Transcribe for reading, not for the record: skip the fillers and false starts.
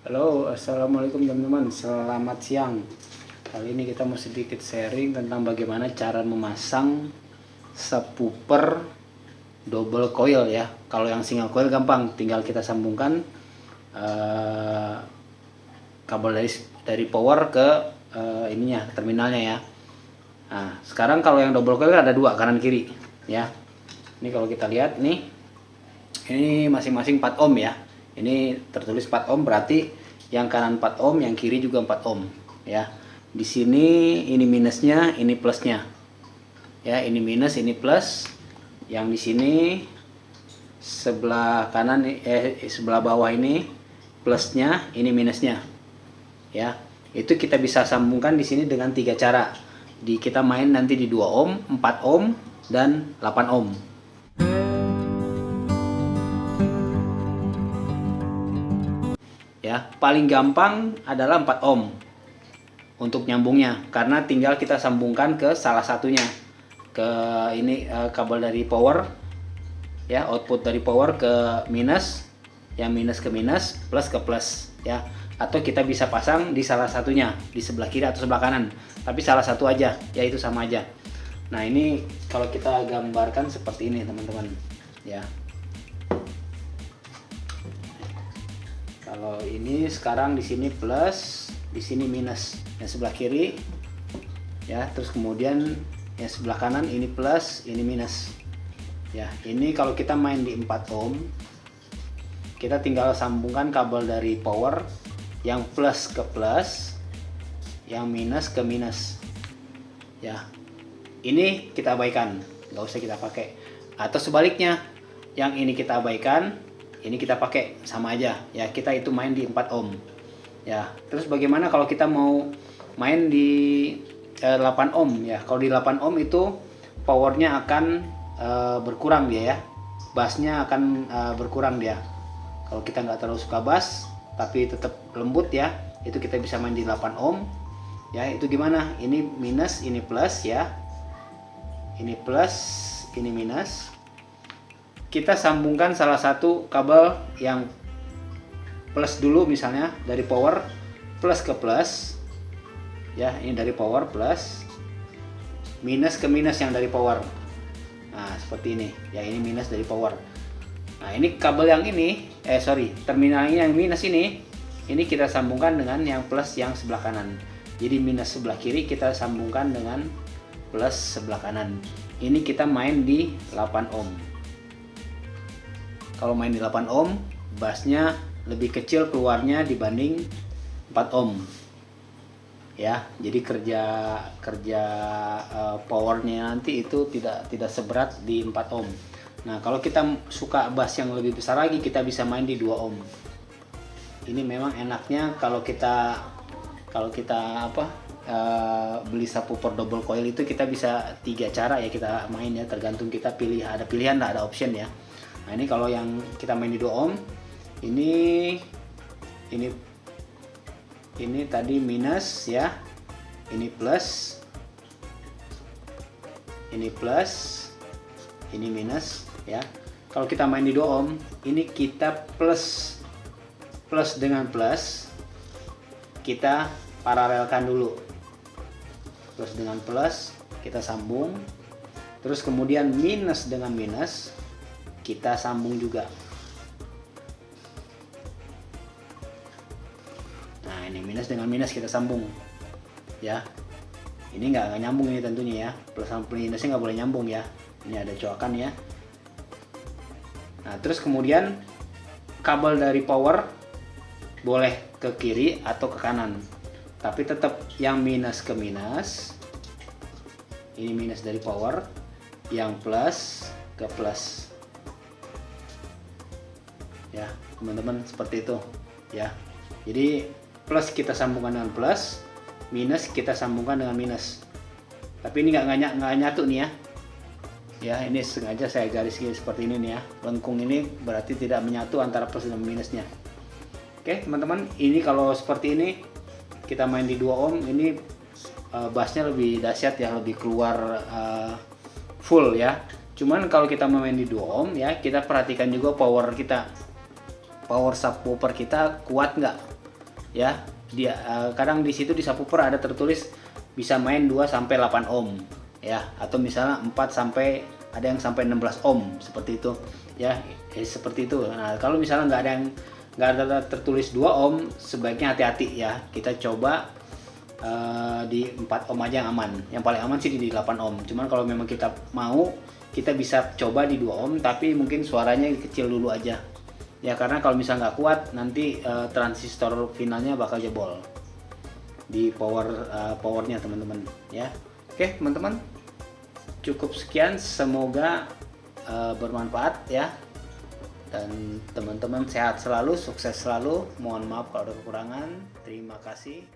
Halo, assalamualaikum teman-teman. Selamat siang. Kali ini kita mau sedikit sharing tentang bagaimana cara memasang subwoofer double coil ya. Kalau yang single coil gampang, tinggal kita sambungkan kabel dari power ke ininya, terminalnya ya. Nah, sekarang kalau yang double coil ada dua, kanan kiri ya. Ini kalau kita lihat nih, ini masing-masing 4 ohm ya. Ini tertulis 4 ohm, berarti yang kanan 4 ohm, yang kiri juga 4 ohm ya. Di sini ini minusnya, ini plusnya. Ya, ini minus, ini plus. Yang di sini sebelah kanan sebelah bawah ini plusnya, ini minusnya. Ya. Itu kita bisa sambungkan di sini dengan 3 cara. Kita main nanti di 2 ohm, 4 ohm dan 8 ohm. Ya, paling gampang adalah 4 ohm untuk nyambungnya, karena tinggal kita sambungkan ke salah satunya, ke ini kabel dari power ya, output dari power ke minus, yang minus ke minus, plus ke plus ya. Atau kita bisa pasang di salah satunya, di sebelah kiri atau sebelah kanan, tapi salah satu aja ya, itu sama aja. Nah, ini kalau kita gambarkan seperti ini teman-teman ya. Kalau ini sekarang di sini plus, di sini minus, yang sebelah kiri ya. Terus kemudian yang sebelah kanan ini plus, ini minus ya. Ini kalau kita main di 4 ohm, kita tinggal sambungkan kabel dari power yang plus ke plus, yang minus ke minus ya. Ini kita abaikan, nggak usah kita pakai. Atau sebaliknya, yang ini kita abaikan, ini kita pakai, sama aja ya. Kita itu main di 4 ohm ya. Terus bagaimana kalau kita mau main di 8 ohm ya. Kalau di 8 ohm itu powernya akan berkurang dia ya, bassnya akan berkurang dia. Kalau kita nggak terlalu suka bass tapi tetap lembut ya, itu kita bisa main di 8 ohm ya. Itu gimana, ini minus, ini plus ya, ini plus, ini minus. Kita sambungkan salah satu kabel yang plus dulu, misalnya dari power plus ke plus ya. Ini dari power plus, minus ke minus yang dari power. Nah, seperti ini ya, ini minus dari power. Nah, ini kabel yang ini terminalnya yang minus ini kita sambungkan dengan yang plus yang sebelah kanan. Jadi minus sebelah kiri kita sambungkan dengan plus sebelah kanan. Ini kita main di 8 ohm. Kalau main di 8 ohm, bassnya lebih kecil keluarnya dibanding 4 ohm ya. Jadi kerja powernya nanti itu tidak seberat di 4 ohm. Nah, kalau kita suka bass yang lebih besar lagi, kita bisa main di 2 ohm. Ini memang enaknya kalau kita beli subwoofer double coil itu, kita bisa 3 cara ya kita main ya, tergantung kita pilih, ada pilihan, ada option ya. Nah, ini kalau yang kita main di 2 ohm, ini tadi minus ya, ini plus, ini minus ya. Kalau kita main di 2 ohm, ini kita plus dengan plus, kita paralelkan dulu, plus dengan plus kita sambung, terus kemudian minus dengan minus kita sambung juga. Nah, ini minus dengan minus kita sambung ya. Ini nggak nyambung ini tentunya ya, plus sama minusnya nggak boleh nyambung ya. Ini ada coakan ya. Nah, terus kemudian kabel dari power boleh ke kiri atau ke kanan, tapi tetap yang minus ke minus. Ini minus dari power, yang plus ke plus ya teman-teman, seperti itu ya. Jadi plus kita sambungkan dengan plus, minus kita sambungkan dengan minus. Tapi ini nggak nyatu nih ya. Ya, ini sengaja saya garis seperti ini nih ya. Lengkung ini berarti tidak menyatu antara plus dan minusnya. Oke teman-teman, ini kalau seperti ini kita main di 2 ohm, ini bassnya lebih dahsyat ya, lebih keluar full ya. Cuman kalau kita main di 2 ohm ya, kita perhatikan juga power kita, power subwoofer kita kuat nggak. ya. Dia kadang di situ di subwoofer ada tertulis bisa main 2 sampai 8 ohm ya, atau misalnya 4 sampai ada yang sampai 16 ohm seperti itu ya. Seperti itu. Nah, kalau misalnya nggak ada tertulis 2 ohm, sebaiknya hati-hati ya. Kita coba di 4 ohm aja yang aman. Yang paling aman sih di 8 ohm. Cuman kalau memang kita mau, kita bisa coba di 2 ohm, tapi mungkin suaranya kecil dulu aja. Ya, karena kalau misalnya nggak kuat, nanti transistor finalnya bakal jebol di powernya teman-teman ya. Oke teman-teman, cukup sekian, semoga bermanfaat ya. Dan teman-teman sehat selalu, sukses selalu. Mohon maaf kalau ada kekurangan. Terima kasih.